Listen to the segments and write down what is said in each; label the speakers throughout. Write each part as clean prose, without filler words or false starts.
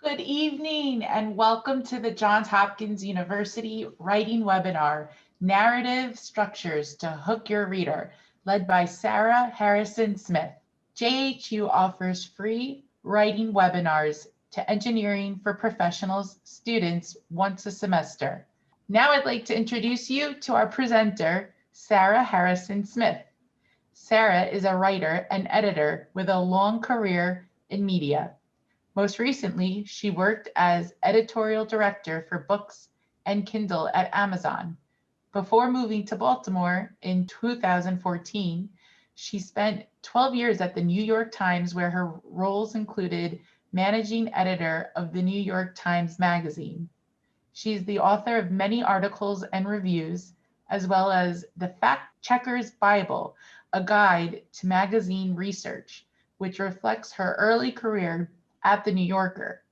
Speaker 1: Good evening and welcome to the Johns Hopkins University Writing Webinar, Narrative Structures to Hook Your Reader, led by Sarah Harrison Smith. JHU offers free writing webinars to engineering for professionals students once a semester. Now I'd like to introduce you to our presenter, Sarah Harrison Smith. Sarah is a writer and editor with a long career in media. Most recently, she worked as editorial director for books and Kindle at Amazon. Before moving to Baltimore in 2014, she spent 12 years at the New York Times, where her roles included managing editor of the New York Times Magazine. She's the author of many articles and reviews, as well as The Fact Checker's Bible, a guide to magazine research, which reflects her early career at The New Yorker.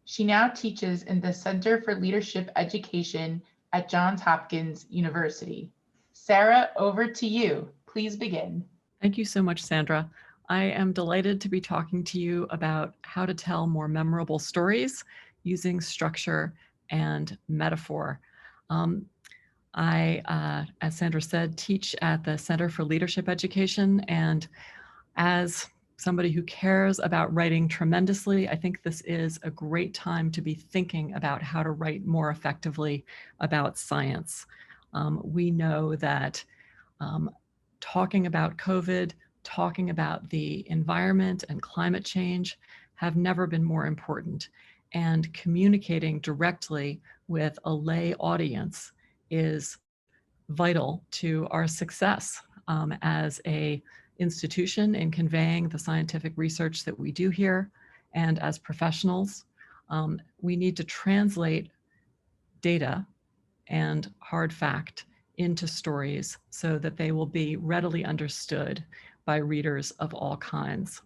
Speaker 1: She now teaches in the Center for Leadership Education at Johns Hopkins University. Sarah, over to you. Please begin.
Speaker 2: Thank you so much, Sandra. I am delighted to be talking to you about how to tell more memorable stories using structure and metaphor. As Sandra said, teach at the Center for Leadership Education, and as somebody who cares about writing tremendously, I think this is a great time to be thinking about how to write more effectively about science. We know that talking about COVID, talking about the environment and climate change have never been more important. And communicating directly with a lay audience is vital to our success as an institution in conveying the scientific research that we do here. And as professionals, we need to translate data and hard fact into stories so that they will be readily understood by readers of all kinds.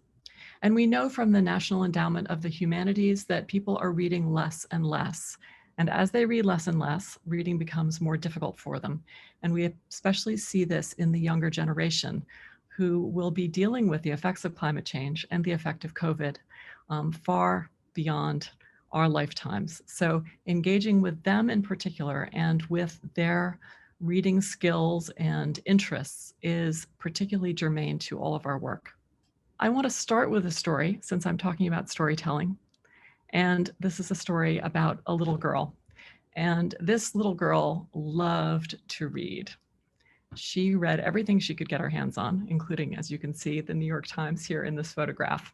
Speaker 2: And we know from the National Endowment of the Humanities that people are reading less and less. And as they read less and less, reading becomes more difficult for them. And we especially see this in the younger generation, who will be dealing with the effects of climate change and the effect of COVID far beyond our lifetimes. So engaging with them in particular and with their reading skills and interests is particularly germane to all of our work. I want to start with a story, since I'm talking about storytelling. And this is a story about a little girl. And this little girl loved to read. She read everything she could get her hands on, including, as you can see, the New York Times here in this photograph.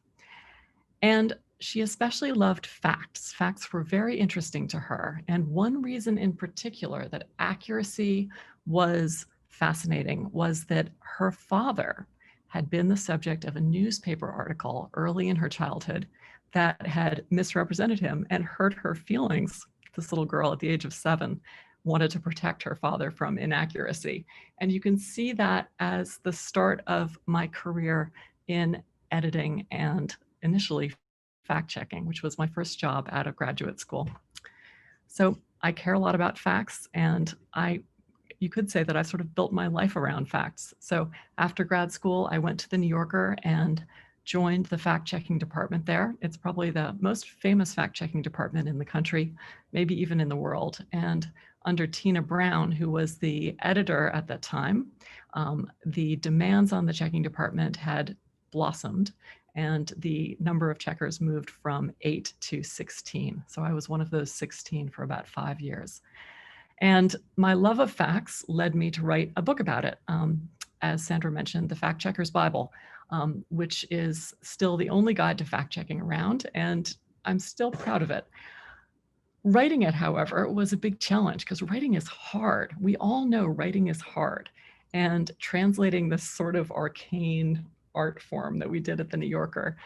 Speaker 2: And she especially loved facts. Facts were very interesting to her. And one reason in particular that accuracy was fascinating was that her father had been the subject of a newspaper article early in her childhood that had misrepresented him and hurt her feelings. This little girl at the age of 7 wanted to protect her father from inaccuracy. And you can see that as the start of my career in editing and initially fact-checking, which was my first job out of graduate school. So I care a lot about facts, and you could say that I sort of built my life around facts. So after grad school, I went to the New Yorker and joined the fact-checking department there. It's probably the most famous fact-checking department in the country, maybe even in the world. And under Tina Brown, who was the editor at that time, the demands on the checking department had blossomed, and the number of checkers moved from 8 to 16. So I was one of those 16 for about 5 years. And my love of facts led me to write a book about it. As Sandra mentioned, The Fact Checker's Bible, which is still the only guide to fact-checking around, and I'm still proud of it. Writing it, however, was a big challenge because writing is hard. We all know writing is hard. And translating this sort of arcane art form that we did at the New Yorker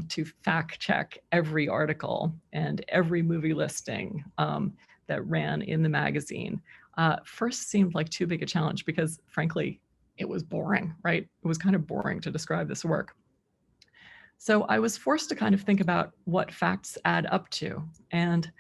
Speaker 2: to fact check every article and every movie listing that ran in the magazine first seemed like too big a challenge because, frankly, it was boring, right? It was kind of boring to describe this work. So I was forced to kind of think about what facts add up to. And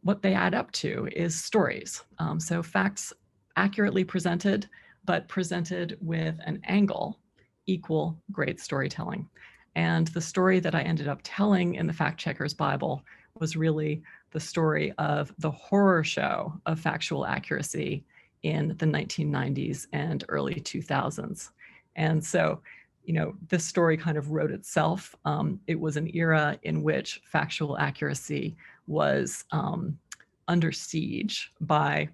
Speaker 2: what they add up to is stories. So facts accurately presented, but presented with an angle equal great storytelling. And the story that I ended up telling in the Fact Checker's Bible was really the story of the horror show of factual accuracy in the 1990s and early 2000s. And so, you know, this story kind of wrote itself. It was an era in which factual accuracy was under siege by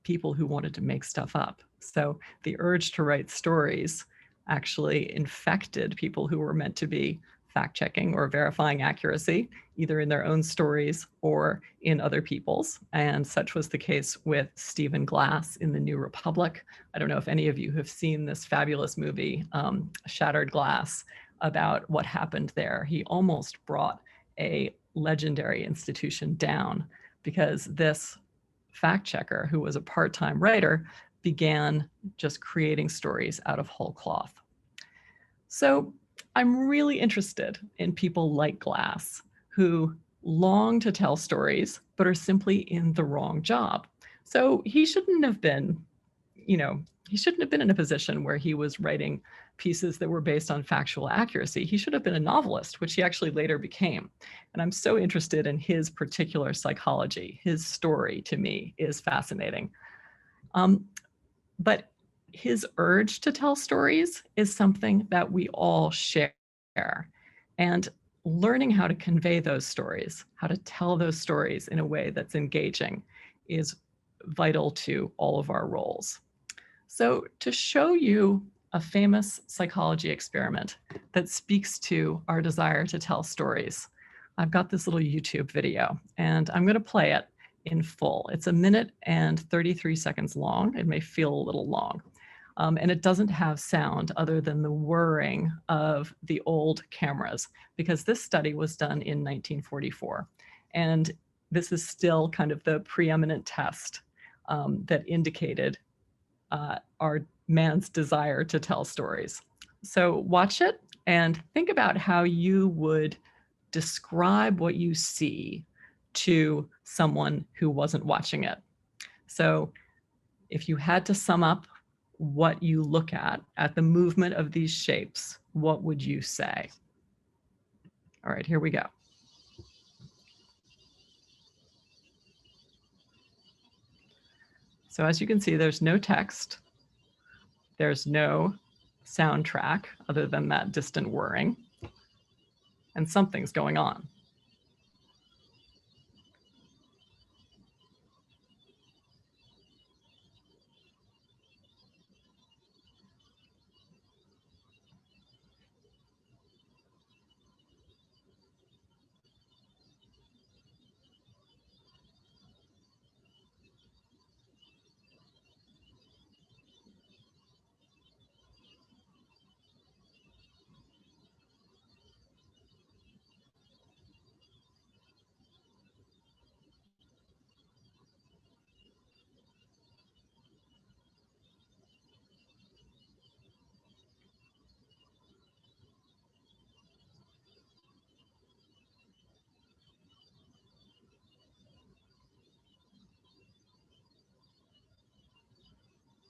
Speaker 2: people who wanted to make stuff up. So the urge to write stories actually infected people who were meant to be fact-checking or verifying accuracy, either in their own stories or in other people's. And such was the case with Stephen Glass in The New Republic. I don't know if any of you have seen this fabulous movie, Shattered Glass, about what happened there. He almost brought a legendary institution down because this fact checker, who was a part-time writer, began just creating stories out of whole cloth. So I'm really interested in people like Glass who long to tell stories, but are simply in the wrong job. So he shouldn't have been, you know, he shouldn't have been in a position where he was writing pieces that were based on factual accuracy. He should have been a novelist, which he actually later became. And I'm so interested in his particular psychology. His story, to me, is fascinating. But his urge to tell stories is something that we all share. And learning how to convey those stories, how to tell those stories in a way that's engaging, is vital to all of our roles. So to show you a famous psychology experiment that speaks to our desire to tell stories, I've got this little YouTube video and I'm going to play it in full. It's 1 minute and 33 seconds long. It may feel a little long. And it doesn't have sound other than the whirring of the old cameras, because this study was done in 1944. And this is still kind of the preeminent test that indicated our man's desire to tell stories. So watch it and think about how you would describe what you see to someone who wasn't watching it. So if you had to sum up what you look at the movement of these shapes, what would you say? All right, here we go. So as you can see, there's no text. There's no soundtrack other than that distant whirring, and something's going on.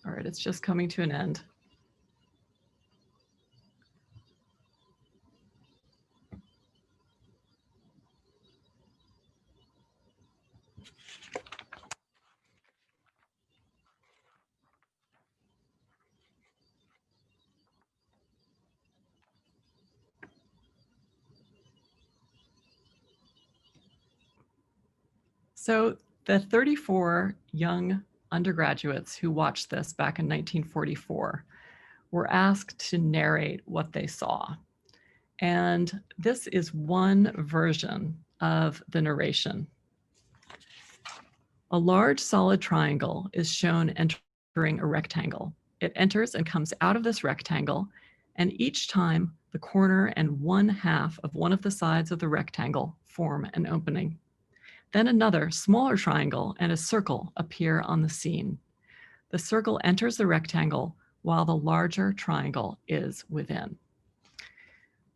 Speaker 2: All right, it's just coming to an end. So the 34 young undergraduates who watched this back in 1944 were asked to narrate what they saw. And this is one version of the narration. A large solid triangle is shown entering a rectangle. It enters and comes out of this rectangle, and each time the corner and one half of one of the sides of the rectangle form an opening. Then another smaller triangle and a circle appear on the scene. The circle enters the rectangle while the larger triangle is within.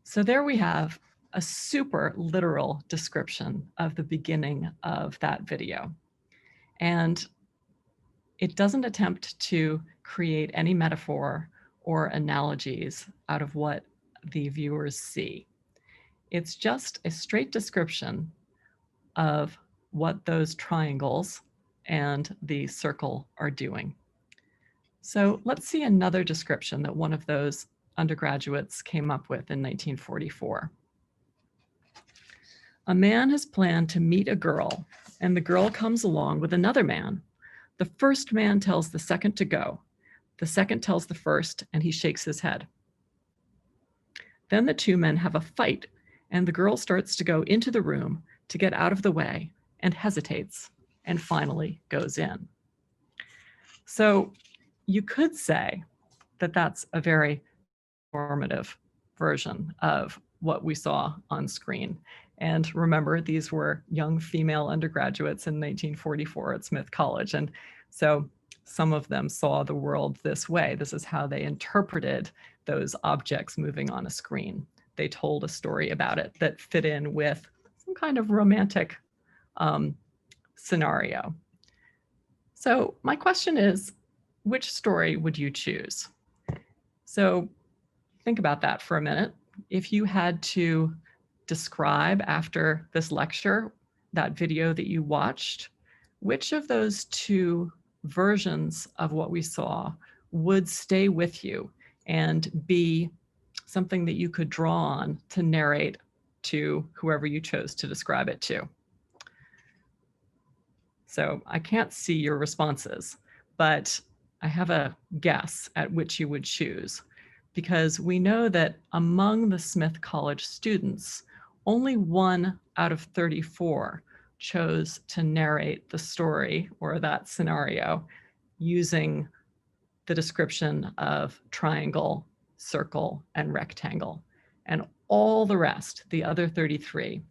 Speaker 2: So there we have a super literal description of the beginning of that video. And it doesn't attempt to create any metaphor or analogies out of what the viewers see. It's just a straight description of what those triangles and the circle are doing. So let's see another description that one of those undergraduates came up with in 1944. A man has planned to meet a girl, and the girl comes along with another man. The first man tells the second to go. The second tells the first, and he shakes his head. Then the two men have a fight, and the girl starts to go into the room to get out of the way and hesitates and finally goes in. So you could say that that's a very formative version of what we saw on screen. And remember, these were young female undergraduates in 1944 at Smith College. And so some of them saw the world this way. This is how they interpreted those objects moving on a screen. They told a story about it that fit in with some kind of romantic scenario. So my question is, which story would you choose? So think about that for a minute. If you had to describe after this lecture, that video that you watched, which of those two versions of what we saw would stay with you and be something that you could draw on to narrate to whoever you chose to describe it to? So I can't see your responses, but I have a guess at which you would choose, because we know that among the Smith College students, only 1 out of 34 chose to narrate the story or that scenario using the description of triangle, circle, and rectangle. And all the rest, the other 33,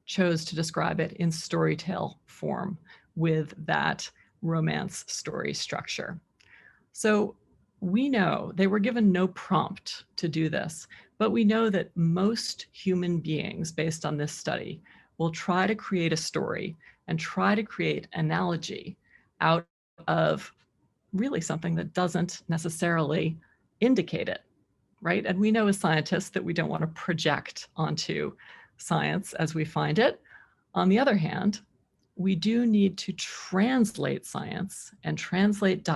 Speaker 2: chose to describe it in storytale form with that romance story structure. So we know they were given no prompt to do this, but we know that most human beings, based on this study, will try to create a story and try to create analogy out of really something that doesn't necessarily indicate it, right? And we know as scientists that we don't want to project onto science as we find it. On the other hand, we do need to translate science and translate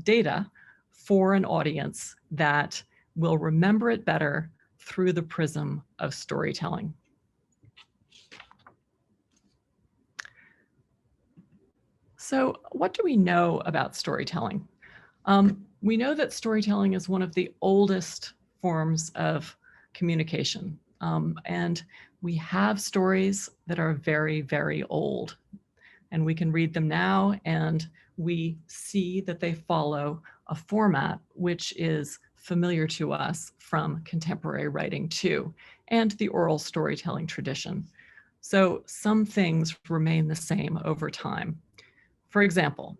Speaker 2: data for an audience that will remember it better through the prism of storytelling. So what do we know about storytelling? We know that storytelling is one of the oldest forms of communication. And we have stories that are very, very old. And we can read them now, and we see that they follow a format which is familiar to us from contemporary writing too, and the oral storytelling tradition. So some things remain the same over time. For example,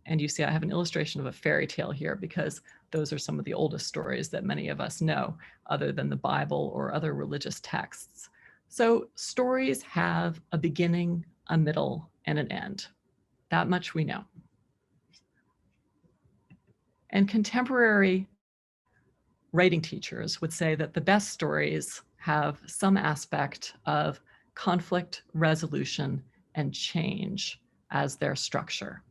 Speaker 2: and you see I have an illustration of a fairy tale here because those are some of the oldest stories that many of us know, other than the Bible or other religious texts. So stories have a beginning, a middle, and an end. That much we know. And contemporary writing teachers would say that the best stories have some aspect of conflict resolution and change as their structure.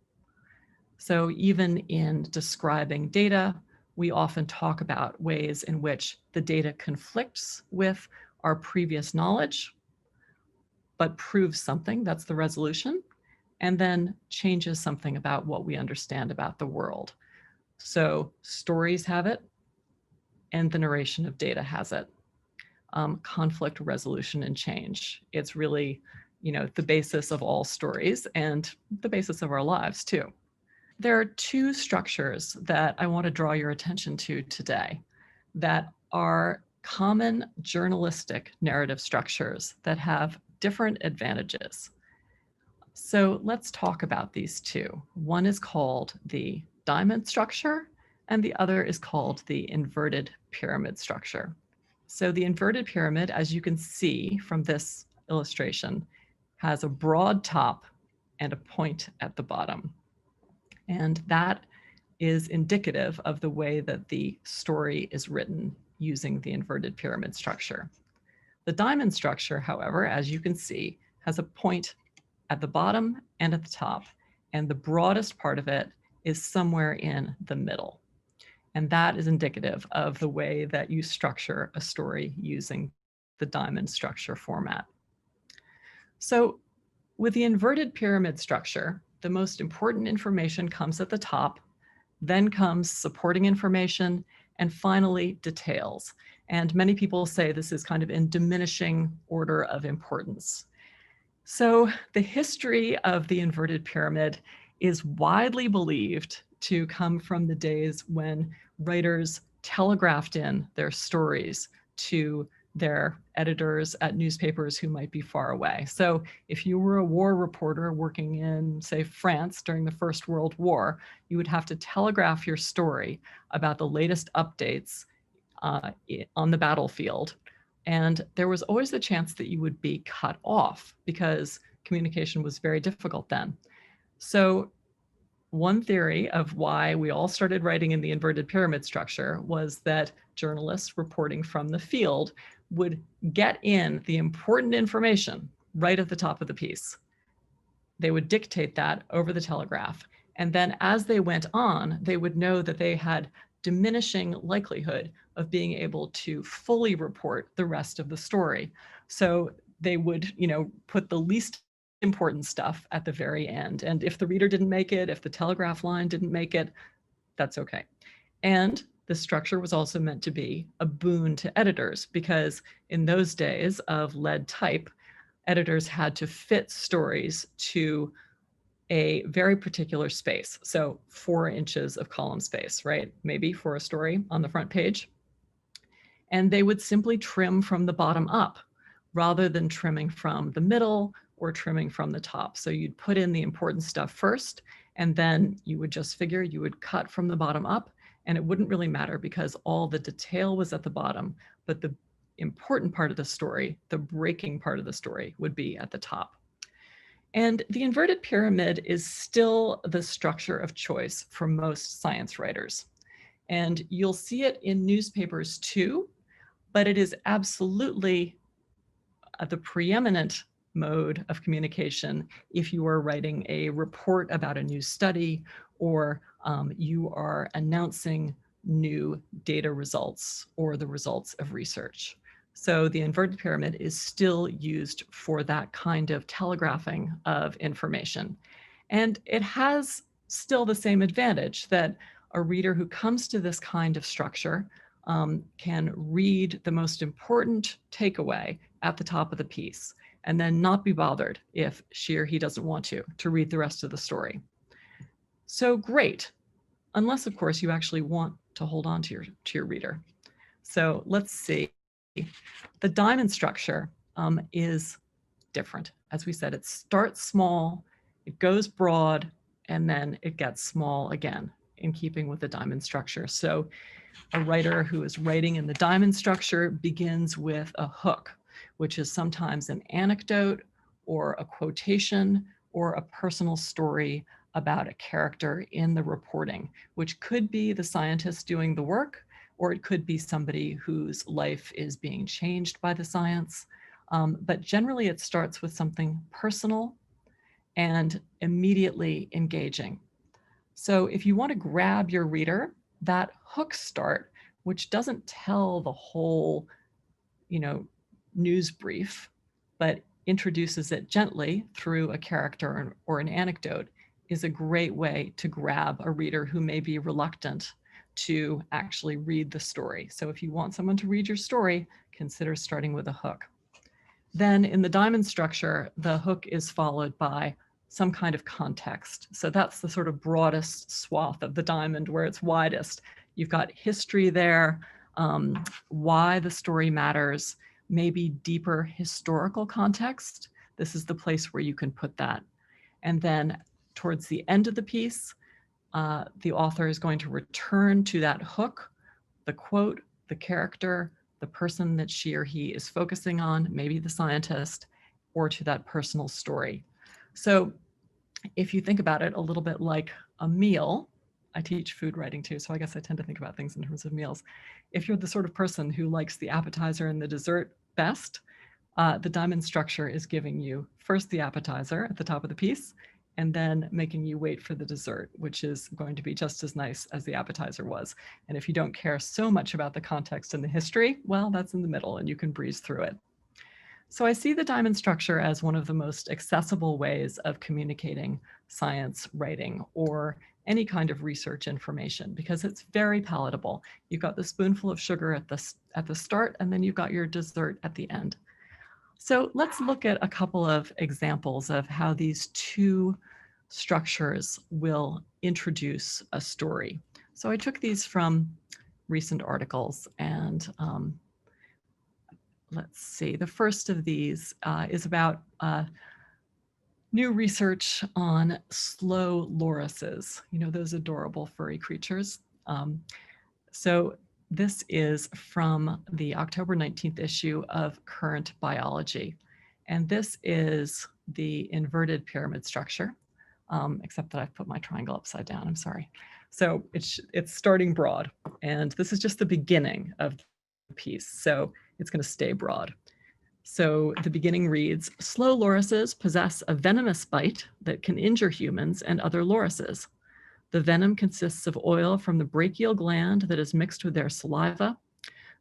Speaker 2: So even in describing data, we often talk about ways in which the data conflicts with our previous knowledge, but proves something, that's the resolution, and then changes something about what we understand about the world. So stories have it, and the narration of data has it. Conflict resolution and change. It's really, the basis of all stories and the basis of our lives too. There are two structures that I want to draw your attention to today that are common journalistic narrative structures that have different advantages. So let's talk about these two. One is called the diamond structure, and the other is called the inverted pyramid structure. So the inverted pyramid, as you can see from this illustration, has a broad top and a point at the bottom. And that is indicative of the way that the story is written using the inverted pyramid structure. The diamond structure, however, as you can see, has a point at the bottom and at the top, and the broadest part of it is somewhere in the middle. And that is indicative of the way that you structure a story using the diamond structure format. So with the inverted pyramid structure, the most important information comes at the top, then comes supporting information, and finally details. And many people say this is kind of in diminishing order of importance. So the history of the inverted pyramid is widely believed to come from the days when writers telegraphed in their stories to their editors at newspapers who might be far away. So if you were a war reporter working in, say, France during the First World War, you would have to telegraph your story about the latest updates on the battlefield. And there was always the chance that you would be cut off because communication was very difficult then. So one theory of why we all started writing in the inverted pyramid structure was that journalists reporting from the field would get in the important information right at the top of the piece. They would dictate that over the telegraph. And then as they went on, they would know that they had diminishing likelihood of being able to fully report the rest of the story. So they would, put the least important stuff at the very end. And if the reader didn't make it, if the telegraph line didn't make it, that's okay. And the structure was also meant to be a boon to editors because in those days of lead type, editors had to fit stories to a very particular space. So 4 inches of column space, right? Maybe for a story on the front page. And they would simply trim from the bottom up rather than trimming from the middle or trimming from the top. So you'd put in the important stuff first, and then you would just figure you would cut from the bottom up, and it wouldn't really matter because all the detail was at the bottom, but the important part of the story, the breaking part of the story, would be at the top. And the inverted pyramid is still the structure of choice for most science writers. And you'll see it in newspapers too, but it is absolutely the preeminent mode of communication if you are writing a report about a new study or you are announcing new data results or the results of research. So the inverted pyramid is still used for that kind of telegraphing of information. And it has still the same advantage that a reader who comes to this kind of structure can read the most important takeaway at the top of the piece and then not be bothered if she or he doesn't want to read the rest of the story. So great, unless of course you actually want to hold on to your reader. So let's see. The diamond structure is different. As we said, it starts small, it goes broad, and then it gets small again in keeping with the diamond structure. So a writer who is writing in the diamond structure begins with a hook, which is sometimes an anecdote or a quotation or a personal story about a character in the reporting, which could be the scientist doing the work, or it could be somebody whose life is being changed by the science. But generally it starts with something personal and immediately engaging. So if you want to grab your reader, that hook start, which doesn't tell the whole, news brief, but introduces it gently through a character or an anecdote, is a great way to grab a reader who may be reluctant to actually read the story. So if you want someone to read your story, consider starting with a hook. Then in the diamond structure, the hook is followed by some kind of context. So that's the sort of broadest swath of the diamond where it's widest. You've got history there, why the story matters, maybe deeper historical context. This is the place where you can put that. And then towards the end of the piece, the author is going to return to that hook, the quote, the character, the person that she or he is focusing on, maybe the scientist, or to that personal story. So if you think about it a little bit like a meal, I teach food writing too, so I guess I tend to think about things in terms of meals. If you're the sort of person who likes the appetizer and the dessert best, the diamond structure is giving you first the appetizer at the top of the piece, and then making you wait for the dessert, which is going to be just as nice as the appetizer was. And if you don't care so much about the context and the history, well, that's in the middle and you can breeze through it. So I see the diamond structure as one of the most accessible ways of communicating science writing or any kind of research information because it's very palatable. You've got the spoonful of sugar at the start, and then you've got your dessert at the end. So let's look at a couple of examples of how these two structures will introduce a story. So I took these from recent articles, and let's see. The first of these is about new research on slow lorises, you know, those adorable furry creatures. So this is from the October 19th issue of Current Biology. And this is the inverted pyramid structure, except that I've put my triangle upside down, I'm sorry. So it's starting broad, and this is just the beginning of the piece. So it's gonna stay broad. So the beginning reads, slow lorises possess a venomous bite that can injure humans and other lorises. The venom consists of oil from the brachial gland that is mixed with their saliva.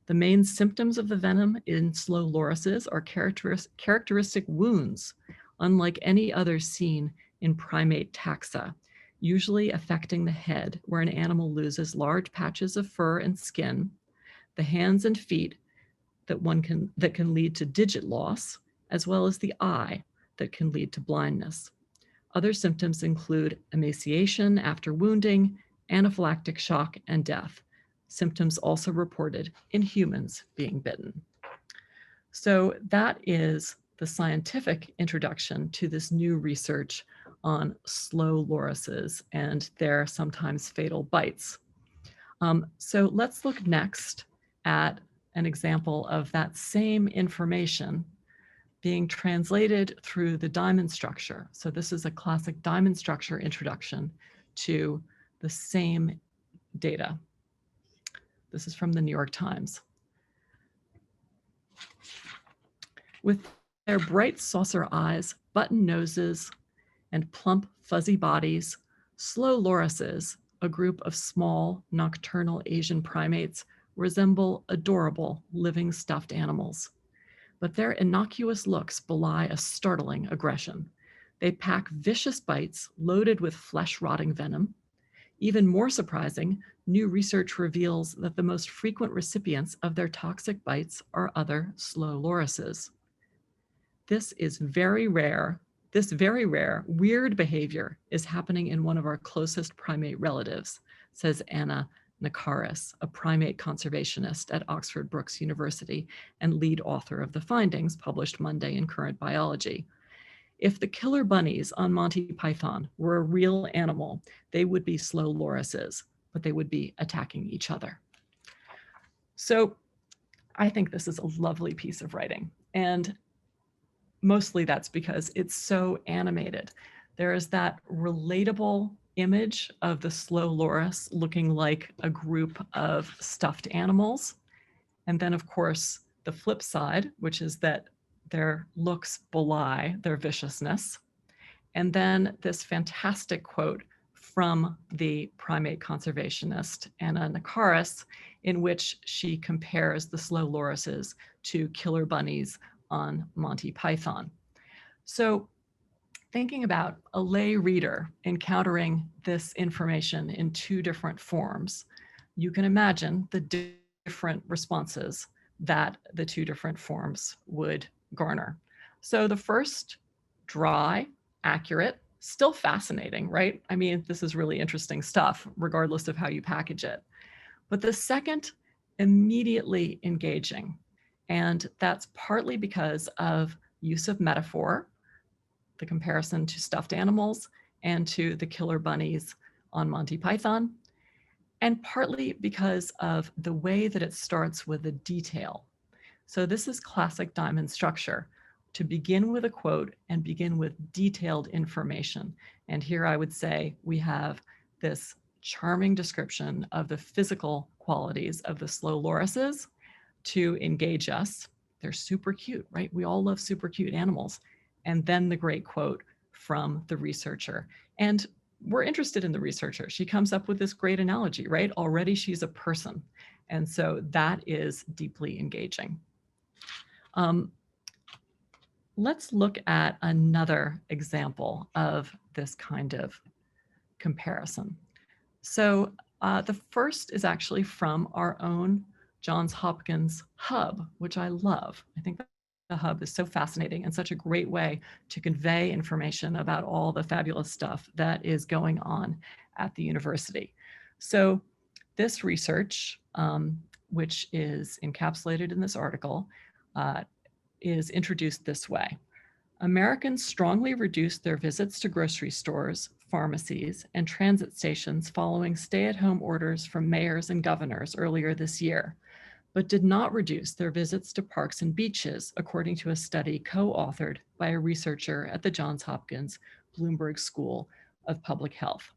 Speaker 2: The main symptoms of the venom in slow lorises are characteristic wounds, unlike any other seen in primate taxa, usually affecting the head, where an animal loses large patches of fur and skin, the hands and feet that can lead to digit loss, as well as the eye that can lead to blindness. Other symptoms include emaciation after wounding, anaphylactic shock, and death. Symptoms also reported in humans being bitten. So that is the scientific introduction to this new research on slow lorises and their sometimes fatal bites. So let's look next at an example of that same information being translated through the diamond structure. So this is a classic diamond structure introduction to the same data. This is from the New York Times. With their bright saucer eyes, button noses, and plump fuzzy bodies, slow lorises, a group of small nocturnal Asian primates, resemble adorable living stuffed animals. But their innocuous looks belie a startling aggression. They pack vicious bites loaded with flesh-rotting venom. Even more surprising, new research reveals that the most frequent recipients of their toxic bites are other slow lorises. This very rare, weird behavior is happening in one of our closest primate relatives, says Anna Nakaris, a primate conservationist at Oxford Brookes University and lead author of the findings published Monday in Current Biology. If the killer bunnies on Monty Python were a real animal, they would be slow lorises, but they would be attacking each other. So I think this is a lovely piece of writing, and mostly that's because it's so animated. There is that relatable image of the slow loris looking like a group of stuffed animals. And then, of course, the flip side, which is that their looks belie their viciousness. And then this fantastic quote from the primate conservationist, Anna Nakaris, in which she compares the slow lorises to killer bunnies on Monty Python. So thinking about a lay reader encountering this information in two different forms, you can imagine the different responses that the two different forms would garner. So the first, dry, accurate, still fascinating, right? I mean, this is really interesting stuff, regardless of how you package it. But the second, immediately engaging. And that's partly because of use of metaphor, the comparison to stuffed animals and to the killer bunnies on Monty Python, and partly because of the way that it starts with a detail. So this is classic diamond structure, to begin with a quote and begin with detailed information. And here I would say we have this charming description of the physical qualities of the slow lorises to engage us. They're super cute, right? We all love super cute animals. And then the great quote from the researcher. And we're interested in the researcher. She comes up with this great analogy, right? Already she's a person. And so that is deeply engaging. Let's look at another example of this kind of comparison. So the first is actually from our own Johns Hopkins Hub, which I love. I think the Hub is so fascinating and such a great way to convey information about all the fabulous stuff that is going on at the university. So this research, which is encapsulated in this article, is introduced this way. Americans strongly reduced their visits to grocery stores, pharmacies, and transit stations following stay-at-home orders from mayors and governors earlier this year, but did not reduce their visits to parks and beaches, according to a study co-authored by a researcher at the Johns Hopkins Bloomberg School of Public Health.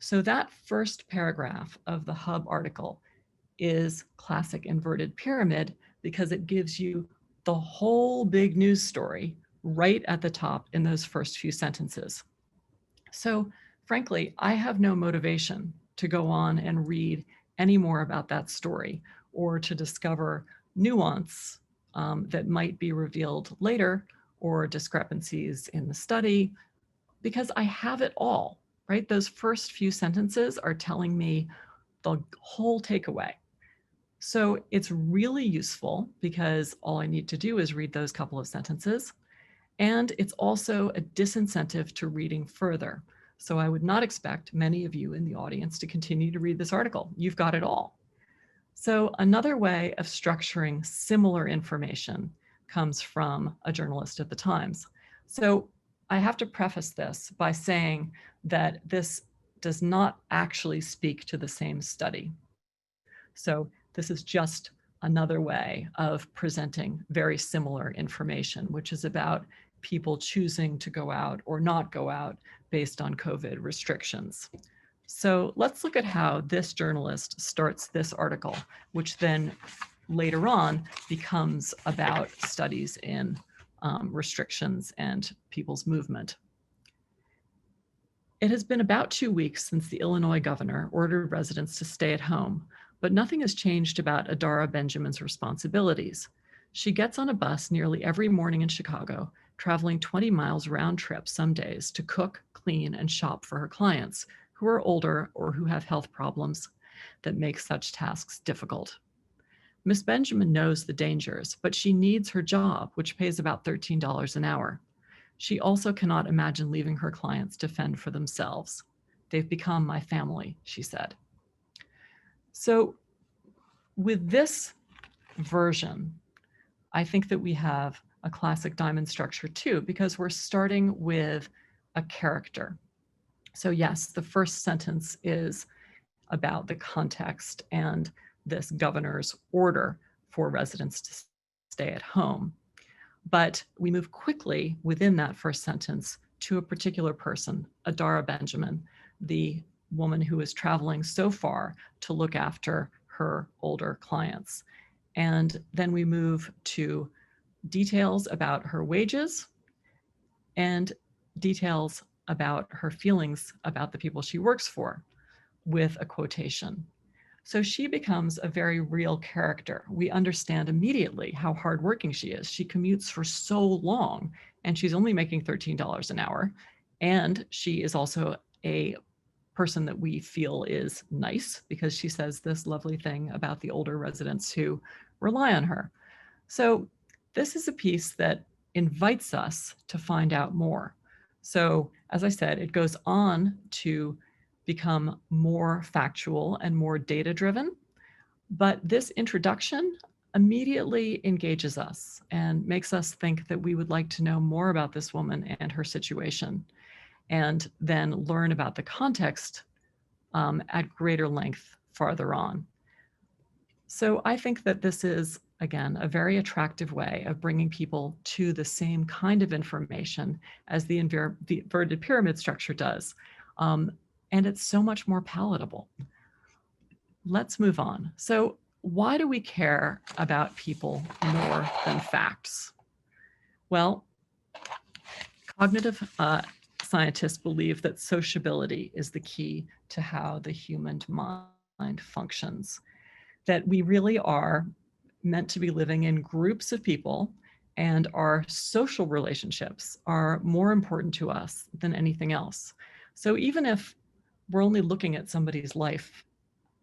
Speaker 2: So that first paragraph of the Hub article is classic inverted pyramid because it gives you the whole big news story right at the top in those first few sentences. So frankly, I have no motivation to go on and read any more about that story or to discover nuance that might be revealed later or discrepancies in the study because I have it all, right? Those first few sentences are telling me the whole takeaway. So it's really useful because all I need to do is read those couple of sentences. And it's also a disincentive to reading further. So I would not expect many of you in the audience to continue to read this article. You've got it all. So another way of structuring similar information comes from a journalist at the Times. So I have to preface this by saying that this does not actually speak to the same study. So this is just another way of presenting very similar information, which is about people choosing to go out or not go out based on COVID restrictions. So let's look at how this journalist starts this article, which then later on becomes about studies in restrictions and people's movement. It has been about 2 weeks since the Illinois governor ordered residents to stay at home, but nothing has changed about Adara Benjamin's responsibilities. She gets on a bus nearly every morning in Chicago, traveling 20 miles round trip some days to cook, clean, and shop for her clients who are older or who have health problems that make such tasks difficult. Miss Benjamin knows the dangers, but she needs her job, which pays about $13 an hour. She also cannot imagine leaving her clients to fend for themselves. They've become my family, she said. So with this version, I think that we have a classic diamond structure too, because we're starting with a character. So yes, the first sentence is about the context and this governor's order for residents to stay at home. But we move quickly within that first sentence to a particular person, Adara Benjamin, the woman who is traveling so far to look after her older clients. And then we move to details about her wages and details about her feelings about the people she works for with a quotation. So she becomes a very real character. We understand immediately how hardworking she is. She commutes for so long and she's only making $13 an hour. And she is also a person that we feel is nice because she says this lovely thing about the older residents who rely on her. So this is a piece that invites us to find out more. So as I said, it goes on to become more factual and more data-driven, but this introduction immediately engages us and makes us think that we would like to know more about this woman and her situation, and then learn about the context at greater length farther on. So I think that this is, again, a very attractive way of bringing people to the same kind of information as the inverted pyramid structure does. and it's so much more palatable. Let's move on. So why do we care about people more than facts? Well, cognitive scientists believe that sociability is the key to how the human mind functions, that we really are meant to be living in groups of people, and our social relationships are more important to us than anything else. So even if we're only looking at somebody's life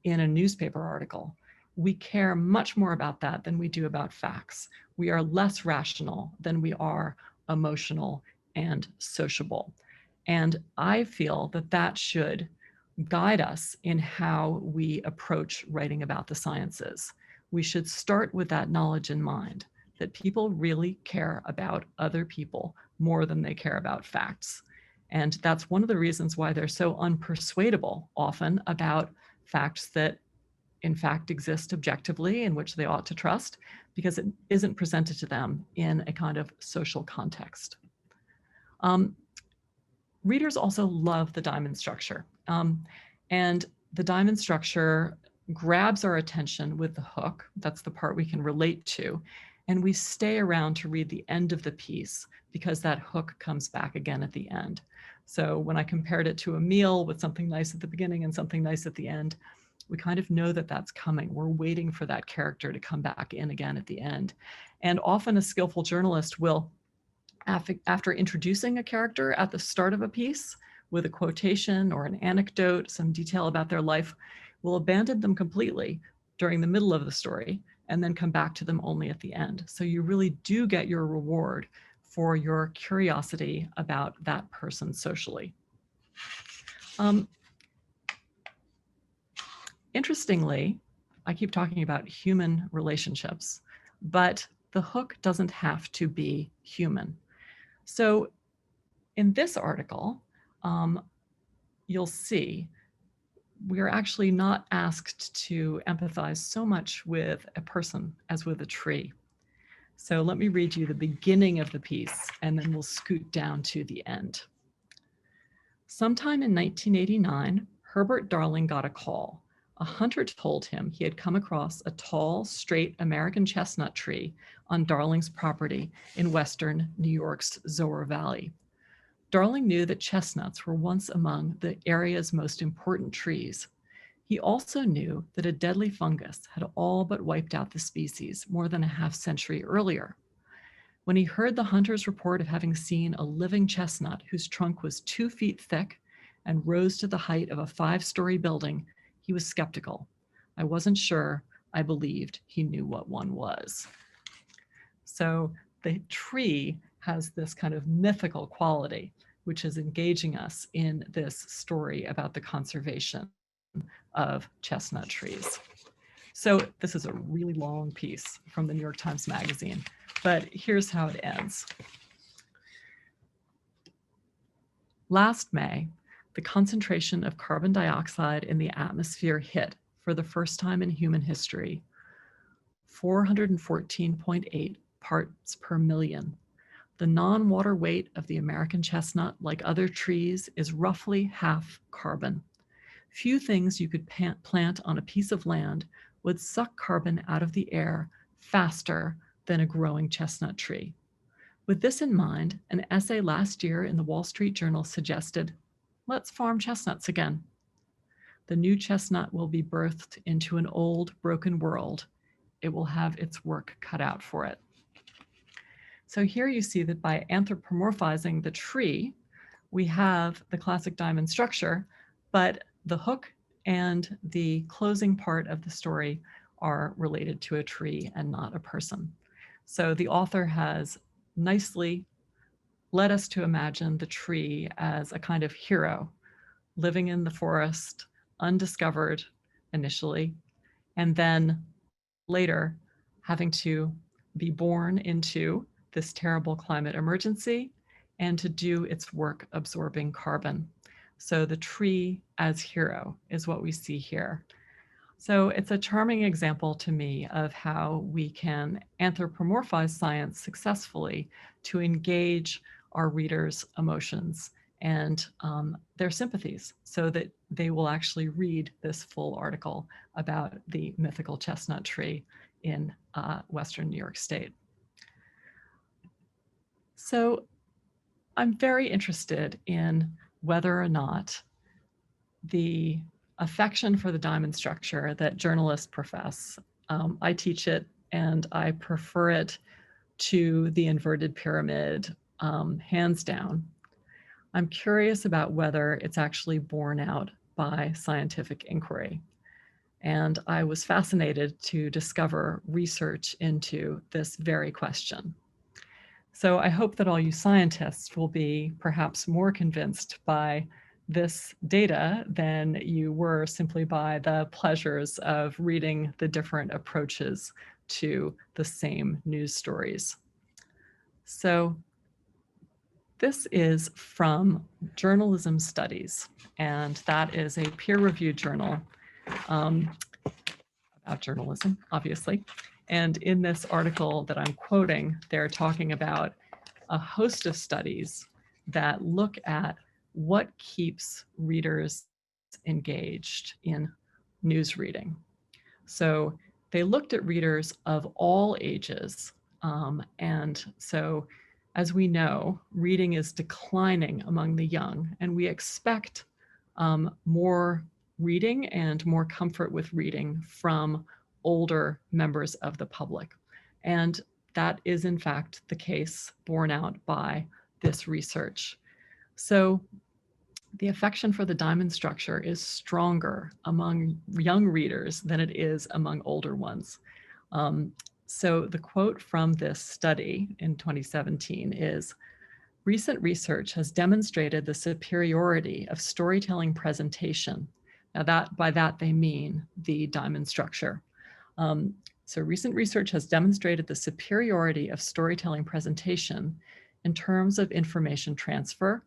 Speaker 2: in a newspaper article, we care much more about that than we do about facts. We are less rational than we are emotional and sociable. And I feel that that should guide us in how we approach writing about the sciences. We should start with that knowledge in mind, that people really care about other people more than they care about facts. And that's one of the reasons why they're so unpersuadable often about facts that in fact exist objectively in which they ought to trust, because it isn't presented to them in a kind of social context. Readers also love the diamond structure. And the diamond structure grabs our attention with the hook. That's the part we can relate to. And we stay around to read the end of the piece because that hook comes back again at the end. So when I compared it to a meal with something nice at the beginning and something nice at the end, we kind of know that that's coming. We're waiting for that character to come back in again at the end. And often a skillful journalist will, after introducing a character at the start of a piece with a quotation or an anecdote, some detail about their life, will abandon them completely during the middle of the story and then come back to them only at the end. So you really do get your reward for your curiosity about that person socially. Interestingly, I keep talking about human relationships, but the hook doesn't have to be human. So in this article, you'll see we're actually not asked to empathize so much with a person as with a tree. So let me read you the beginning of the piece, and then we'll scoot down to the end. Sometime in 1989, Herbert Darling got a call. A hunter told him he had come across a tall, straight American chestnut tree on Darling's property in western New York's Zoar Valley. Darling knew that chestnuts were once among the area's most important trees. He also knew that a deadly fungus had all but wiped out the species more than a half century earlier. When he heard the hunter's report of having seen a living chestnut whose trunk was 2 feet thick and rose to the height of a 5-story building, he was skeptical. I wasn't sure I believed he knew what one was. So the tree has this kind of mythical quality, which is engaging us in this story about the conservation of chestnut trees. So this is a really long piece from the New York Times Magazine, but here's how it ends. Last May, the concentration of carbon dioxide in the atmosphere hit, for the first time in human history, 414.8 parts per million. The non-water weight of the American chestnut, like other trees, is roughly half carbon. Few things you could plant on a piece of land would suck carbon out of the air faster than a growing chestnut tree. With this in mind, an essay last year in the Wall Street Journal suggested, let's farm chestnuts again. The new chestnut will be birthed into an old, broken world. It will have its work cut out for it. So here you see that by anthropomorphizing the tree, we have the classic diamond structure, but the hook and the closing part of the story are related to a tree and not a person. So the author has nicely led us to imagine the tree as a kind of hero living in the forest, undiscovered initially, and then later having to be born into this terrible climate emergency and to do its work absorbing carbon. So the tree as hero is what we see here. So it's a charming example to me of how we can anthropomorphize science successfully to engage our readers' emotions and their sympathies so that they will actually read this full article about the mythical chestnut tree in Western New York State. So I'm very interested in whether or not the affection for the diamond structure that journalists profess, I teach it and I prefer it to the inverted pyramid, hands down. I'm curious about whether it's actually borne out by scientific inquiry. And I was fascinated to discover research into this very question. So I hope that all you scientists will be perhaps more convinced by this data than you were simply by the pleasures of reading the different approaches to the same news stories. So this is from Journalism Studies, and that is a peer-reviewed journal about journalism, obviously. And in this article that I'm quoting, they're talking about a host of studies that look at what keeps readers engaged in news reading. So they looked at readers of all ages. And so as we know, reading is declining among the young, and we expect more reading and more comfort with reading from older members of the public. And that is in fact the case borne out by this research. So the affection for the diamond structure is stronger among young readers than it is among older ones. So the quote from this study in 2017 is, "Recent research has demonstrated the superiority of storytelling presentation." Now by that they mean the diamond structure. So recent research has demonstrated the superiority of storytelling presentation in terms of information transfer,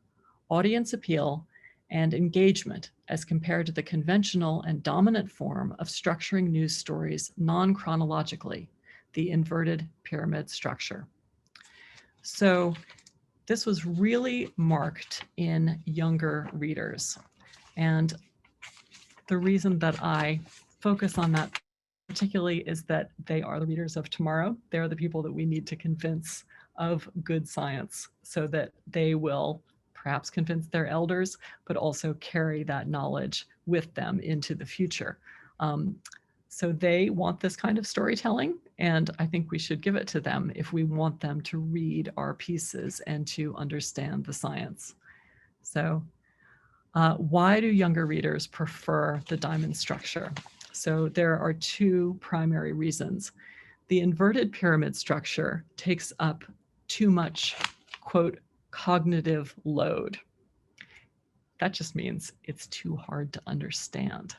Speaker 2: audience appeal, and engagement as compared to the conventional and dominant form of structuring news stories non-chronologically, the inverted pyramid structure. So this was really marked in younger readers. And the reason that I focus on that particularly is that they are the readers of tomorrow. They're the people that we need to convince of good science so that they will perhaps convince their elders, but also carry that knowledge with them into the future. So they want this kind of storytelling, and I think we should give it to them if we want them to read our pieces and to understand the science. So why do younger readers prefer the diamond structure? So there are two primary reasons. The inverted pyramid structure takes up too much, quote, cognitive load. That just means it's too hard to understand.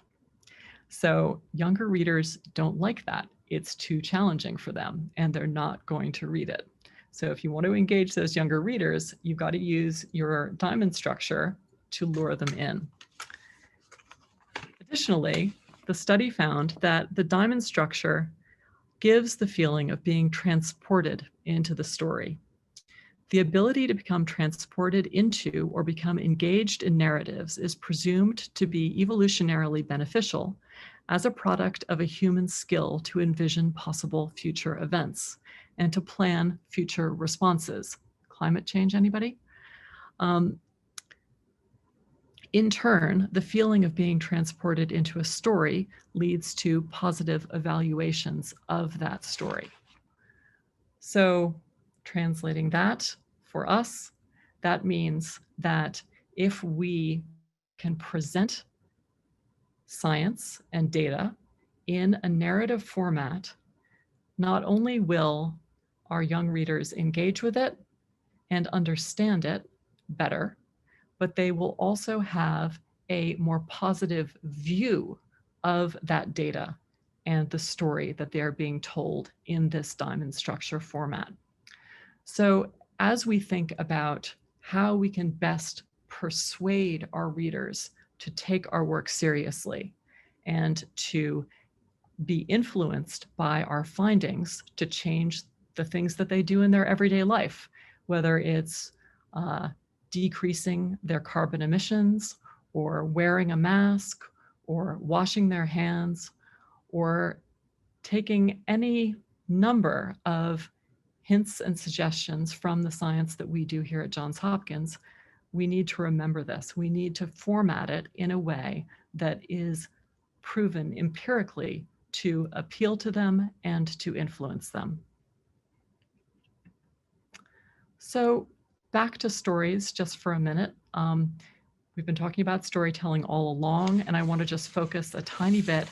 Speaker 2: So younger readers don't like that. It's too challenging for them, and they're not going to read it. So if you want to engage those younger readers, you've got to use your diamond structure to lure them in. Additionally, the study found that the diamond structure gives the feeling of being transported into the story. The ability to become transported into or become engaged in narratives is presumed to be evolutionarily beneficial as a product of a human skill to envision possible future events and to plan future responses. Climate change, anybody? In turn, the feeling of being transported into a story leads to positive evaluations of that story. So translating that for us, that means that if we can present science and data in a narrative format, not only will our young readers engage with it and understand it better, but they will also have a more positive view of that data and the story that they're being told in this diamond structure format. So as we think about how we can best persuade our readers to take our work seriously and to be influenced by our findings to change the things that they do in their everyday life, whether it's decreasing their carbon emissions, or wearing a mask, or washing their hands, or taking any number of hints and suggestions from the science that we do here at Johns Hopkins, we need to remember this. We need to format it in a way that is proven empirically to appeal to them and to influence them. So back to stories just for a minute. We've been talking about storytelling all along, and I want to just focus a tiny bit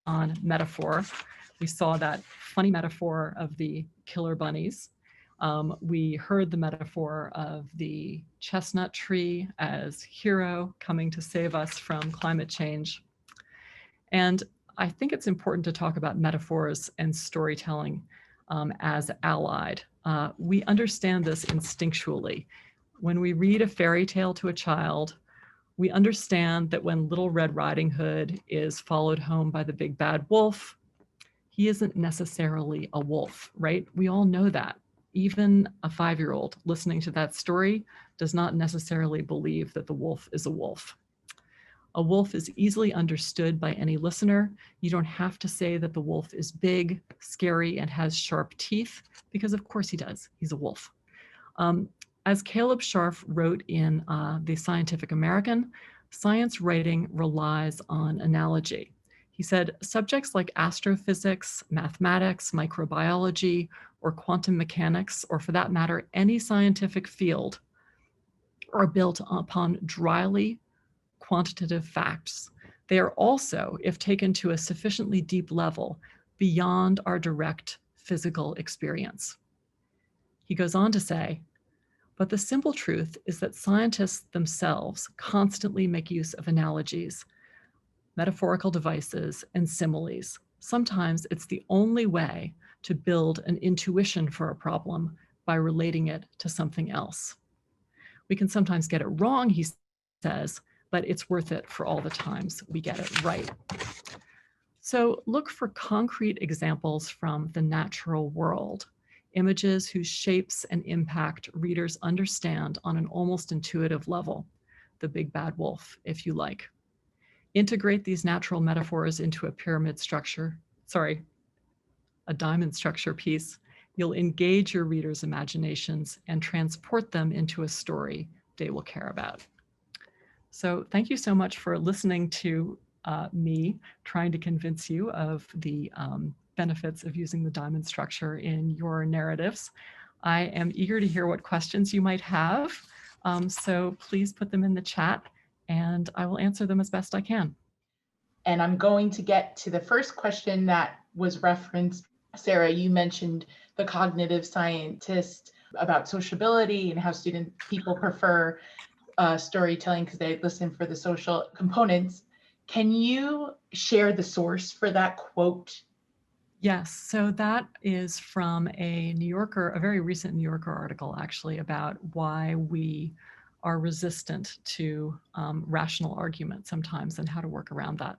Speaker 2: on metaphor. We saw that funny metaphor of the killer bunnies. We heard the metaphor of the chestnut tree as hero coming to save us from climate change. And I think it's important to talk about metaphors and storytelling as allied. We understand this instinctually. When we read a fairy tale to a child, we understand that when Little Red Riding Hood is followed home by the big bad wolf, he isn't necessarily a wolf, right? We all know that. Even a 5-year-old listening to that story does not necessarily believe that the wolf is a wolf. A wolf is easily understood by any listener. You don't have to say that the wolf is big, scary, and has sharp teeth, because of course he does. He's a wolf. As Caleb Scharf wrote in The Scientific American, science writing relies on analogy. He said, subjects like astrophysics, mathematics, microbiology, or quantum mechanics, or for that matter, any scientific field, are built upon dryly quantitative facts. They are also, if taken to a sufficiently deep level, beyond our direct physical experience. He goes on to say, but the simple truth is that scientists themselves constantly make use of analogies, metaphorical devices, and similes. Sometimes it's the only way to build an intuition for a problem by relating it to something else. We can sometimes get it wrong, he says, but it's worth it for all the times we get it right. So look for concrete examples from the natural world, images whose shapes and impact readers understand on an almost intuitive level, the big bad wolf, if you like. Integrate these natural metaphors into a diamond structure piece. You'll engage your readers' imaginations and transport them into a story they will care about. So thank you so much for listening to me trying to convince you of the benefits of using the diamond structure in your narratives. I am eager to hear what questions you might have. So please put them in the chat and I will answer them as best I can.
Speaker 1: And I'm going to get to the first question that was referenced. Sarah, you mentioned the cognitive scientist about sociability and how people prefer storytelling because they listen for the social components. Can you share the source for that quote?
Speaker 2: Yes, so that is from a New Yorker, a very recent New Yorker article actually, about why we are resistant to rational argument sometimes and how to work around that.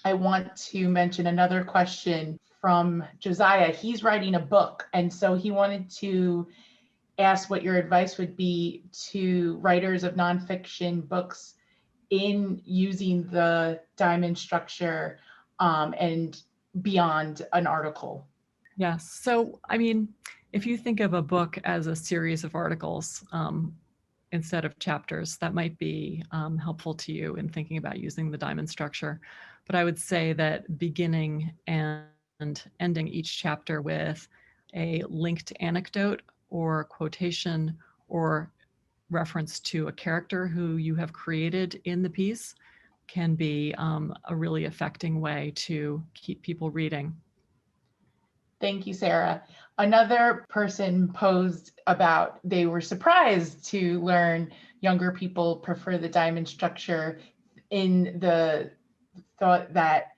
Speaker 1: I want to mention another question from Josiah. He's writing a book, and so he wanted to ask what your advice would be to writers of nonfiction books in using the diamond structure and beyond an article.
Speaker 2: Yes, so I mean, if you think of a book as a series of articles instead of chapters, that might be helpful to you in thinking about using the diamond structure. But I would say that beginning and ending each chapter with a linked anecdote or quotation or reference to a character who you have created in the piece can be a really affecting way to keep people reading.
Speaker 1: Thank you, Sarah. Another person posed about they were surprised to learn younger people prefer the diamond structure in the thought that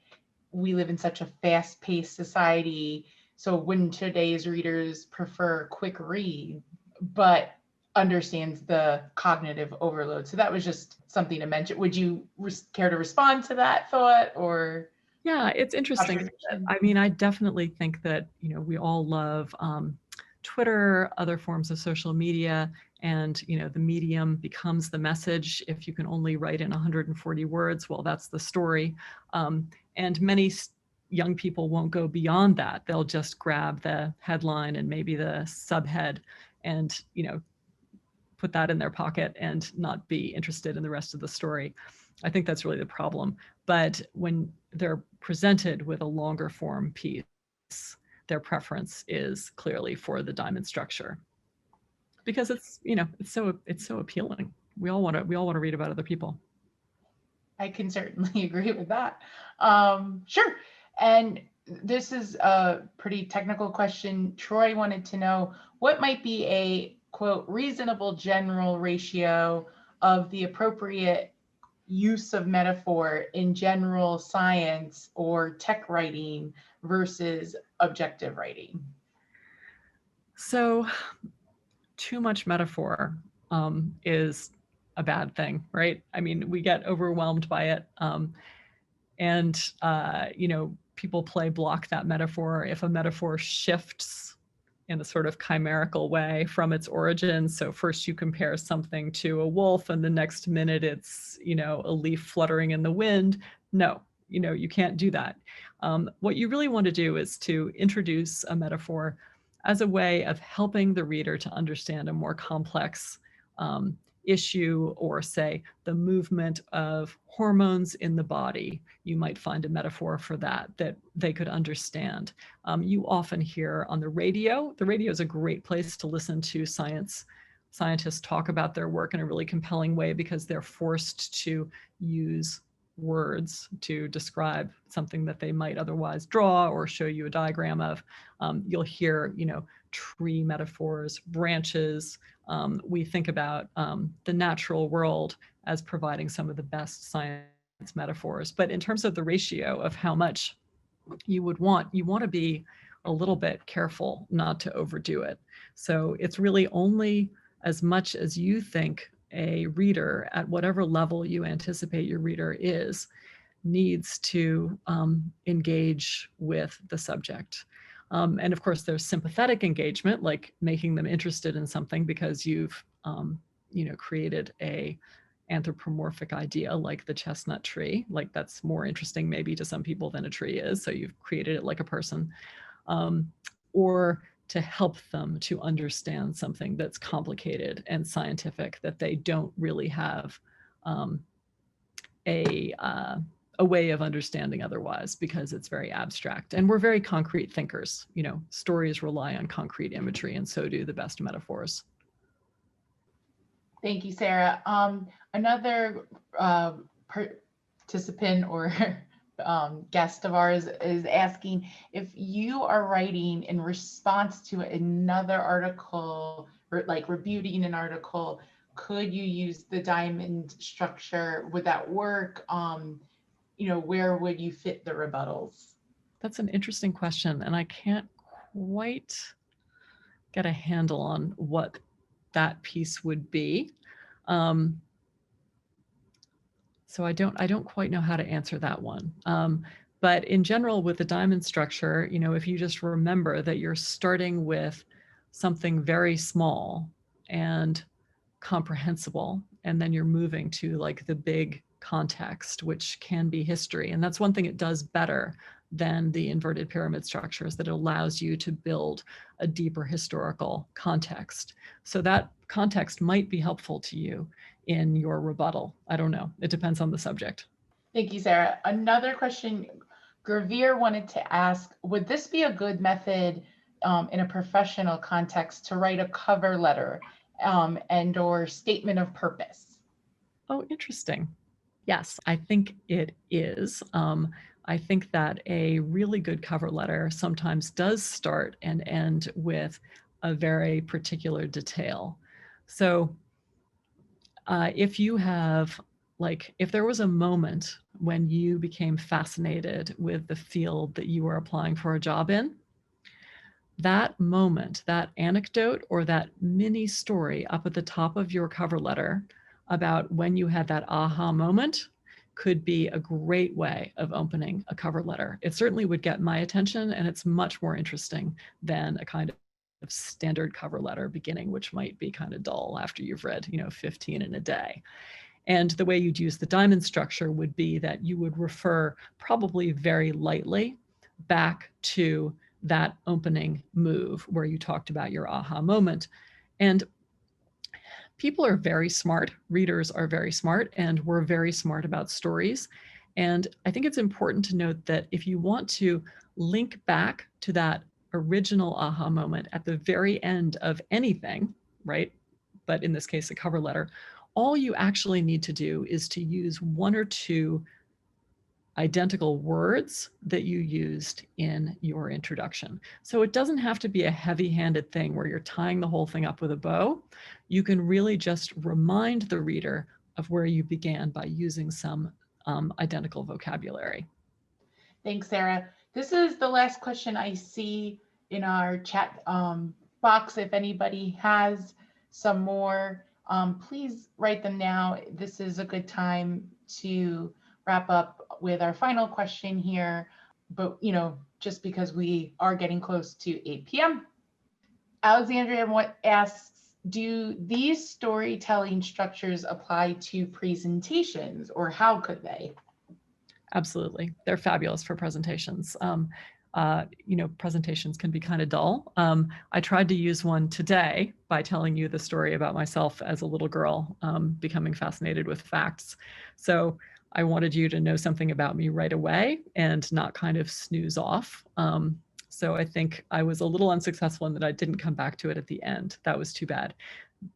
Speaker 1: we live in such a fast-paced society. So wouldn't today's readers prefer quick read, but understands the cognitive overload? So that was just something to mention. Would you care to respond to that thought, or?
Speaker 2: Yeah, it's interesting. I mean, I definitely think that, we all love Twitter, other forms of social media, and the medium becomes the message. If you can only write in 140 words, well, that's the story. And many young people won't go beyond that. They'll just grab the headline and maybe the subhead and put that in their pocket and not be interested in the rest of the story. I think that's really the problem. But when they're presented with a longer form piece, their preference is clearly for the diamond structure, because it's so appealing. We all want to read about other people.
Speaker 1: I can certainly agree with that. Sure. And this is a pretty technical question. Troy wanted to know what might be a quote reasonable general ratio of the appropriate use of metaphor in general science or tech writing versus objective writing.
Speaker 2: So too much metaphor is a bad thing, right? I mean, we get overwhelmed by it. And people play block that metaphor if a metaphor shifts in a sort of chimerical way from its origin. So first you compare something to a wolf and the next minute it's, a leaf fluttering in the wind. No, you can't do that. What you really want to do is to introduce a metaphor as a way of helping the reader to understand a more complex issue, or say the movement of hormones in the body. You might find a metaphor for that they could understand. You often hear on the radio is a great place to listen to scientists talk about their work in a really compelling way, because they're forced to use words to describe something that they might otherwise draw or show you a diagram of. You'll hear, tree metaphors, branches. We think about the natural world as providing some of the best science metaphors. But in terms of the ratio of how much you want to be a little bit careful not to overdo it. So it's really only as much as you think a reader, at whatever level you anticipate your reader is, needs to engage with the subject. And of course, there's sympathetic engagement, like making them interested in something because you've created a anthropomorphic idea like the chestnut tree. Like, that's more interesting maybe to some people than a tree is. So you've created it like a person. Or to help them to understand something that's complicated and scientific that they don't really have a way of understanding otherwise, because it's very abstract. And we're very concrete thinkers. Stories rely on concrete imagery, and so do the best metaphors.
Speaker 1: Thank you, Sarah. Another participant or guest of ours is asking if you are writing in response to another article, or like rebuting an article, could you use the diamond structure? Would that work? Where would you fit the rebuttals?
Speaker 2: That's an interesting question, and I can't quite get a handle on what that piece would be. So I don't quite know how to answer that one. But in general, with the diamond structure, if you just remember that you're starting with something very small and comprehensible, and then you're moving to like the big context, which can be history. And that's one thing it does better than the inverted pyramid structure, is that it allows you to build a deeper historical context. So that context might be helpful to you in your rebuttal. I don't know. It depends on the subject.
Speaker 1: Thank you, Sarah. Another question, Gravir wanted to ask, would this be a good method in a professional context to write a cover letter and or statement of purpose?
Speaker 2: Oh, interesting. Yes, I think it is. I think that a really good cover letter sometimes does start and end with a very particular detail. So if you have, if there was a moment when you became fascinated with the field that you were applying for a job in, that moment, that anecdote or that mini story up at the top of your cover letter about when you had that aha moment could be a great way of opening a cover letter. It certainly would get my attention, and it's much more interesting than a kind standard cover letter beginning, which might be kind of dull after you've read, 15 in a day. And the way you'd use the diamond structure would be that you would refer probably very lightly back to that opening move where you talked about your aha moment. And people are very smart, readers are very smart, and we're very smart about stories. And I think it's important to note that if you want to link back to that original aha moment at the very end of anything, right? But in this case, a cover letter, all you actually need to do is to use one or two identical words that you used in your introduction. So it doesn't have to be a heavy-handed thing where you're tying the whole thing up with a bow. You can really just remind the reader of where you began by using some identical vocabulary.
Speaker 1: Thanks, Sarah. This is the last question I see in our chat box. If anybody has some more, please write them now. This is a good time to wrap up with our final question here. But, just because we are getting close to 8 p.m. Alexandria asks, do these storytelling structures apply to presentations, or how could they?
Speaker 2: Absolutely. They're fabulous for presentations. Presentations can be kind of dull. I tried to use one today by telling you the story about myself as a little girl becoming fascinated with facts. So I wanted you to know something about me right away and not kind of snooze off. So I think I was a little unsuccessful in that I didn't come back to it at the end. That was too bad.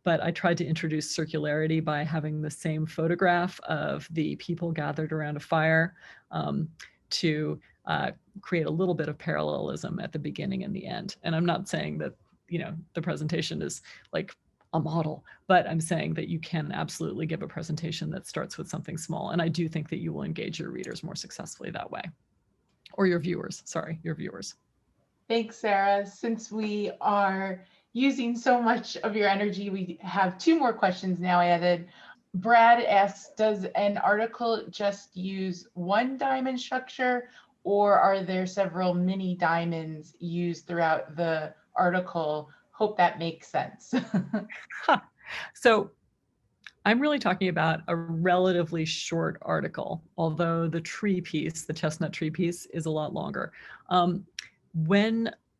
Speaker 2: But I tried to introduce circularity by having the same photograph of the people gathered around a fire to create a little bit of parallelism at the beginning and the end. And I'm not saying that, the presentation is like a model, but I'm saying that you can absolutely give a presentation that starts with something small. And I do think that you will engage your readers more successfully that way. Or your viewers, your viewers.
Speaker 1: Thanks, Sarah. Since we are using so much of your energy, we have two more questions now added. Brad asks, does an article just use one diamond structure, or are there several mini diamonds used throughout the article? Hope that makes sense.
Speaker 2: So I'm really talking about a relatively short article, although the tree piece, the chestnut tree piece, is a lot longer.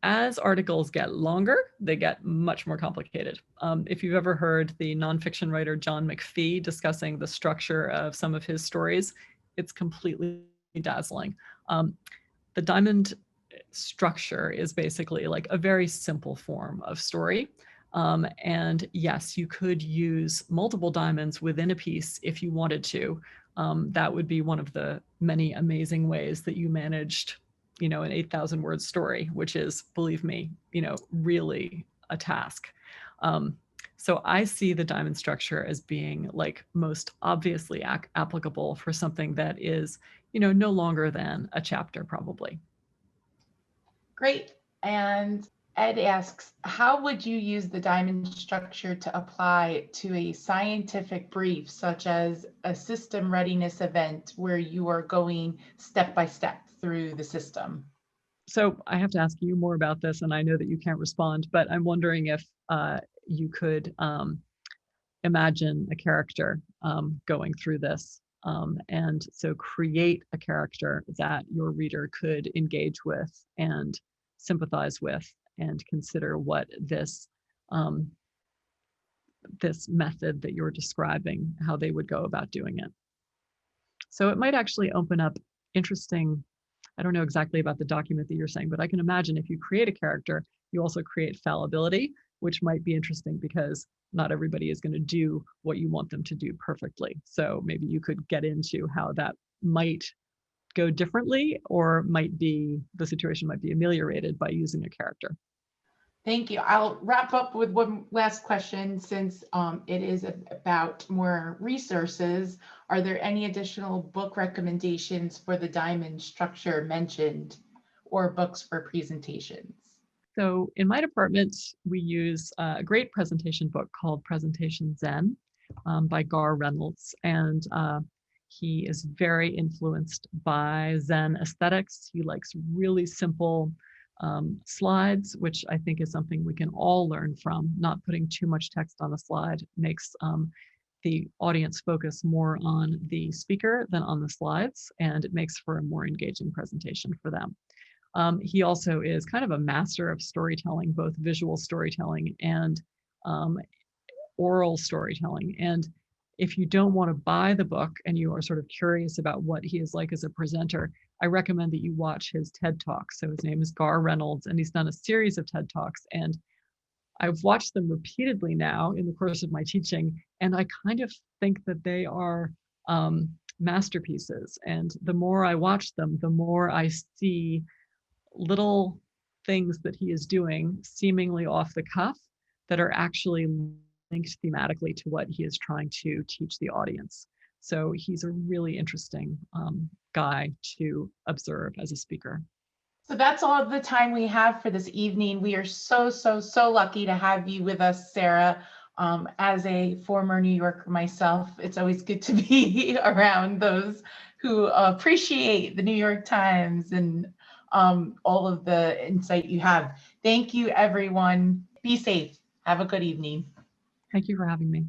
Speaker 2: As articles get longer, they get much more complicated. If you've ever heard the nonfiction writer John McPhee discussing the structure of some of his stories, it's completely dazzling. The diamond structure is basically like a very simple form of story. And yes, you could use multiple diamonds within a piece if you wanted to. That would be one of the many amazing ways that you managed, an 8,000 word story, which is, believe me, really a task. So I see the diamond structure as being like most obviously applicable for something that is, no longer than a chapter probably.
Speaker 1: Great. And Ed asks, how would you use the diamond structure to apply to a scientific brief, such as a system readiness event where you are going step by step through the system?
Speaker 2: So I have to ask you more about this, and I know that you can't respond, but I'm wondering if you could imagine a character going through this. And so create a character that your reader could engage with and sympathize with and consider what this this method that you're describing, how they would go about doing it. So it might actually open up interesting, I don't know exactly about the document that you're saying, but I can imagine if you create a character, you also create fallibility, which might be interesting because not everybody is going to do what you want them to do perfectly. So maybe you could get into how that might go differently, or might be, the situation might be ameliorated by using a character.
Speaker 1: Thank you. I'll wrap up with one last question since it is about more resources. Are there any additional book recommendations for the diamond structure mentioned, or books for presentations?
Speaker 2: So in my department, we use a great presentation book called Presentation Zen by Gar Reynolds. And he is very influenced by Zen aesthetics. He likes really simple slides, which I think is something we can all learn from. Not putting too much text on the slide makes the audience focus more on the speaker than on the slides, and it makes for a more engaging presentation for them. He also is kind of a master of storytelling, both visual storytelling and oral storytelling. And if you don't want to buy the book and you are sort of curious about what he is like as a presenter, I recommend that you watch his TED Talks. So his name is Gar Reynolds, and he's done a series of TED Talks. And I've watched them repeatedly now in the course of my teaching, and I kind of think that they are masterpieces. And the more I watch them, the more I see little things that he is doing seemingly off the cuff that are actually linked thematically to what he is trying to teach the audience. So he's a really interesting guy to observe as a speaker.
Speaker 1: So that's all the time we have for this evening. We are so lucky to have you with us, Sarah. As a former New Yorker myself, it's always good to be around those who appreciate the New York Times and all of the insight you have. Thank you, everyone. Be safe. Have a good evening.
Speaker 2: Thank you for having me.